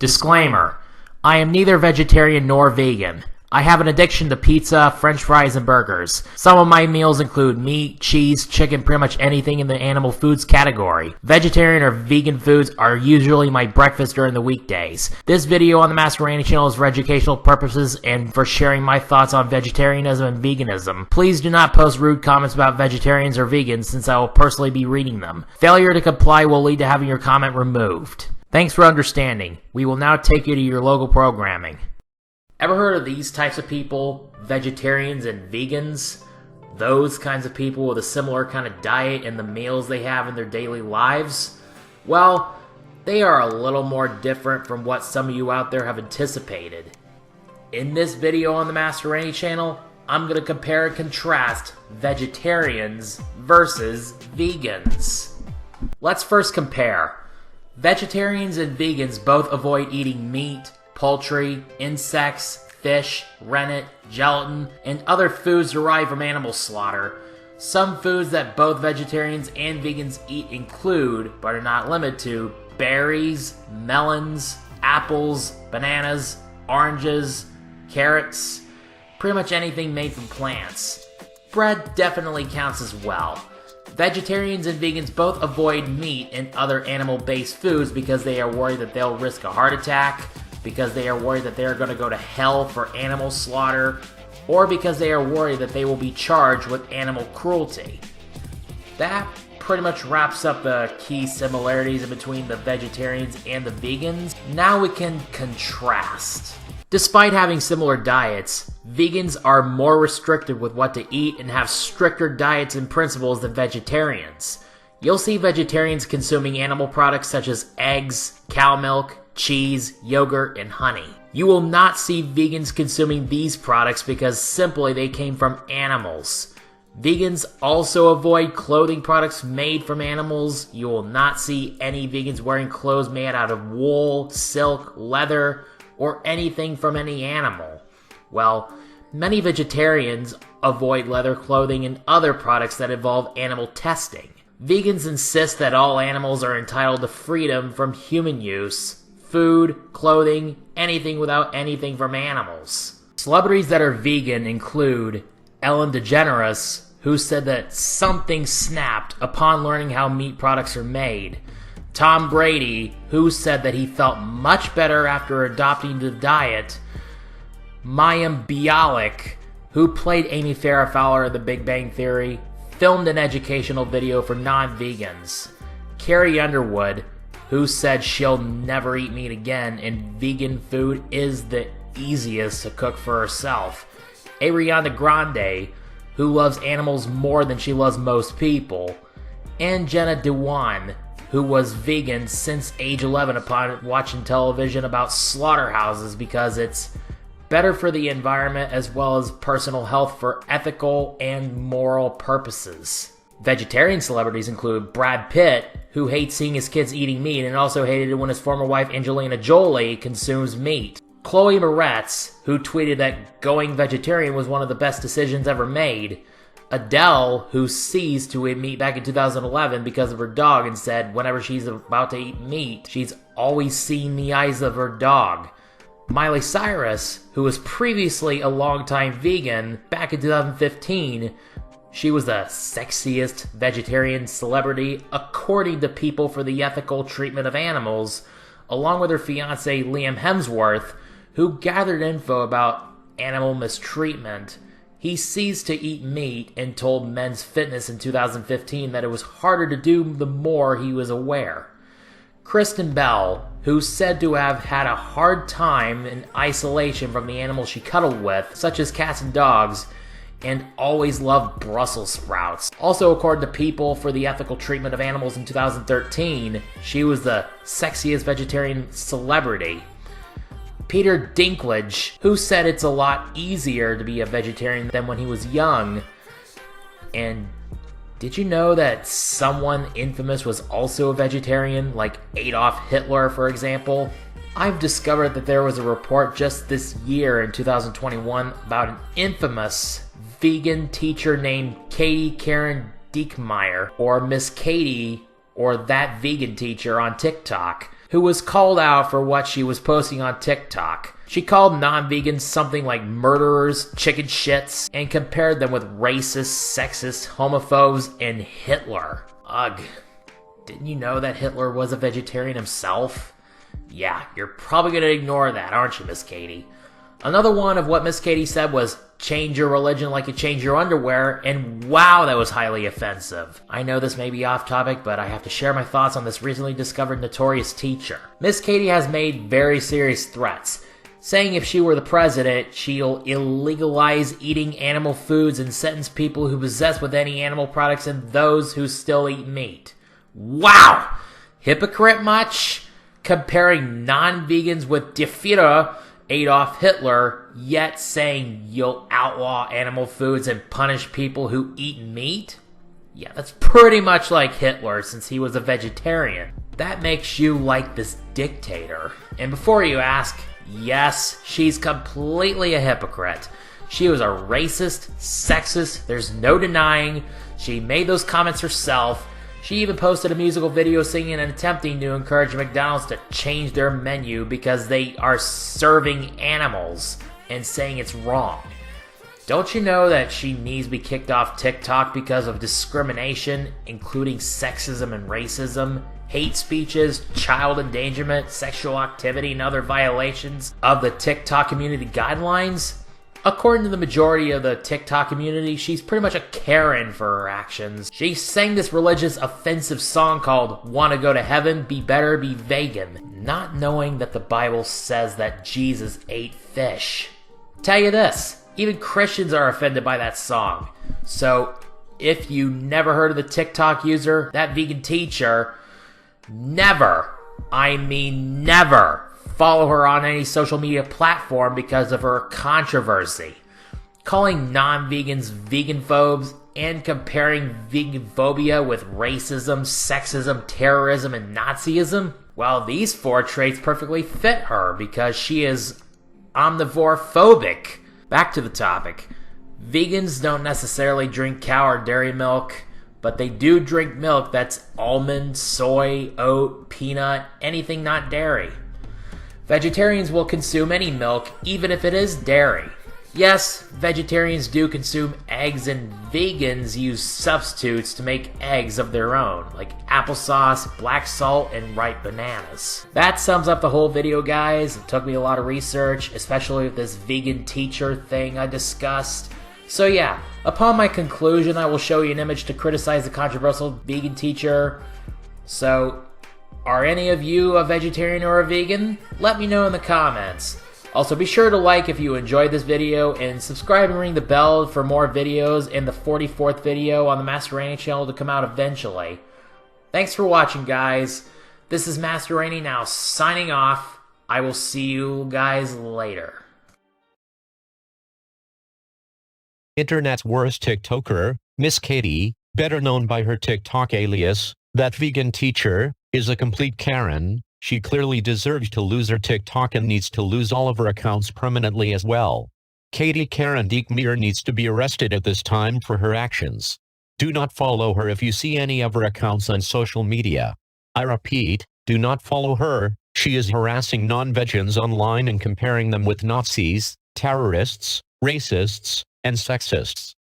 Disclaimer: I am neither vegetarian nor vegan. I have an addiction to pizza, french fries, and burgers. Some of my meals include meat, cheese, chicken, pretty much anything in the animal foods category. Vegetarian or vegan foods are usually my breakfast during the weekdays. This video on the Master Randy channel is for educational purposes and for sharing my thoughts on vegetarianism and veganism. Please do not post rude comments about vegetarians or vegans since I will personally be reading them. Failure to comply will lead to having your comment removed. Thanks for understanding. We will now take you to your local programming. Ever heard of these types of people? Vegetarians and vegans? Those kinds of people with a similar kind of diet and the meals they have in their daily lives? Well, they are a little more different from what some of you out there have anticipated. In this video on the Master Randy channel, I'm going to compare and contrast vegetarians versus vegans. Let's first compare. Vegetarians and vegans both avoid eating meat, poultry, insects, fish, rennet, gelatin, and other foods derived from animal slaughter. Some foods that both vegetarians and vegans eat include, but are not limited to, berries, melons, apples, bananas, oranges, carrots, pretty much anything made from plants. Bread definitely counts as well. Vegetarians and vegans both avoid meat and other animal-based foods because they are worried that they'll risk a heart attack, because they are worried that they are going to go to hell for animal slaughter, or because they are worried that they will be charged with animal cruelty. That pretty much wraps up the key similarities in between the vegetarians and the vegans. Now we can contrast. Despite having similar diets, vegans are more restricted with what to eat and have stricter diets and principles than vegetarians. You'll see vegetarians consuming animal products such as eggs, cow milk, cheese, yogurt, and honey. You will not see vegans consuming these products because simply they came from animals. Vegans also avoid clothing products made from animals. You will not see any vegans wearing clothes made out of wool, silk, leather, or anything from any animal. Well, many vegetarians avoid leather clothing and other products that involve animal testing. Vegans insist that all animals are entitled to freedom from human use, food, clothing, anything without anything from animals. Celebrities that are vegan include Ellen DeGeneres, who said that something snapped upon learning how meat products are made. Tom Brady, who said that he felt much better after adopting the diet. Mayim Bialik, who played Amy Farrah Fowler in The Big Bang Theory, filmed an educational video for non-vegans. Carrie Underwood, who said she'll never eat meat again and vegan food is the easiest to cook for herself. Ariana Grande, who loves animals more than she loves most people. And Jenna Dewan, who was vegan since age 11 upon watching television about slaughterhouses because it's better for the environment as well as personal health for ethical and moral purposes. Vegetarian celebrities include Brad Pitt, who hates seeing his kids eating meat and also hated it when his former wife Angelina Jolie consumes meat. Chloe Moretz, who tweeted that going vegetarian was one of the best decisions ever made. Adele, who ceased to eat meat back in 2011 because of her dog and said whenever she's about to eat meat, she's always seen the eyes of her dog. Miley Cyrus, who was previously a longtime vegan back in 2015, she was the sexiest vegetarian celebrity according to People for the Ethical Treatment of Animals, along with her fiancé Liam Hemsworth, who gathered info about animal mistreatment. He ceased to eat meat and told Men's Fitness in 2015 that it was harder to do the more he was aware. Kristen Bell, who's said to have had a hard time in isolation from the animals she cuddled with, such as cats and dogs, and always loved Brussels sprouts. Also, according to People for the Ethical Treatment of Animals in 2013, she was the sexiest vegetarian celebrity. Peter Dinklage, who said it's a lot easier to be a vegetarian than when he was young. And did you know that someone infamous was also a vegetarian, like Adolf Hitler, for example? I've discovered that there was a report just this year in 2021 about an infamous vegan teacher named Katie Karen Diekmeyer, or Miss Katie, or That Vegan Teacher on TikTok. who was called out for what she was posting on TikTok. She called non-vegans something like murderers, chicken shits, and compared them with racist, sexist, homophobes, and Hitler. Ugh. Didn't you know that Hitler was a vegetarian himself? Yeah, you're probably going to ignore that, aren't you, Miss Katie? Another one of what Miss Katie said was, change your religion like you change your underwear, and wow, that was highly offensive. I know this may be off topic, but I have to share my thoughts on this recently discovered notorious teacher. Miss Katie has made very serious threats, saying if she were the president, she'll illegalize eating animal foods and sentence people who possess with any animal products and those who still eat meat. Wow! Hypocrite much? Comparing non-vegans with Der Führer, Adolf Hitler, yet saying you'll outlaw animal foods and punish people who eat meat? Yeah, that's pretty much like Hitler since he was a vegetarian. That makes you like this dictator. And before you ask, yes, she's completely a hypocrite. She was a racist, sexist, there's no denying. She made those comments herself. She even posted a musical video singing and attempting to encourage McDonald's to change their menu because they are serving animals and saying it's wrong. Don't you know that she needs to be kicked off TikTok because of discrimination, including sexism and racism, hate speeches, child endangerment, sexual activity, and other violations of the TikTok community guidelines? According to the majority of the TikTok community, she's pretty much a Karen for her actions. She sang this religious offensive song called Wanna Go to Heaven, Be Better, Be Vegan, not knowing that the Bible says that Jesus ate fish. Tell you this, even Christians are offended by that song. So, if you never heard of the TikTok user, that vegan teacher, never, I mean never, follow her on any social media platform because of her controversy. Calling non-vegans vegan-phobes and comparing vegan-phobia with racism, sexism, terrorism, and Nazism? Well, these four traits perfectly fit her because she is omnivore-phobic. Back to the topic. Vegans don't necessarily drink cow or dairy milk, but they do drink milk that's almond, soy, oat, peanut, anything not dairy. Vegetarians will consume any milk, even if it is dairy. Yes, vegetarians do consume eggs, and vegans use substitutes to make eggs of their own, like applesauce, black salt, and ripe bananas. That sums up the whole video, guys. It took me a lot of research, especially with this vegan teacher thing I discussed. So yeah, upon my conclusion, I will show you an image to criticize the controversial vegan teacher. So, are any of you a vegetarian or a vegan? Let me know in the comments. Also, be sure to like if you enjoyed this video, and subscribe and ring the bell for more videos and the 44th video on the Master Rainy channel to come out eventually. Thanks for watching, guys. This is Master Rainy now signing off. I will see you guys later. Internet's worst TikToker, Miss Katie, better known by her TikTok alias, That Vegan Teacher, is a complete Karen. She clearly deserves to lose her TikTok and needs to lose all of her accounts permanently as well. Katie Karen Diekmeyer needs to be arrested at this time for her actions. Do not follow her if you see any of her accounts on social media. I repeat, do not follow her. She is harassing non-vegans online and comparing them with Nazis, terrorists, racists, and sexists.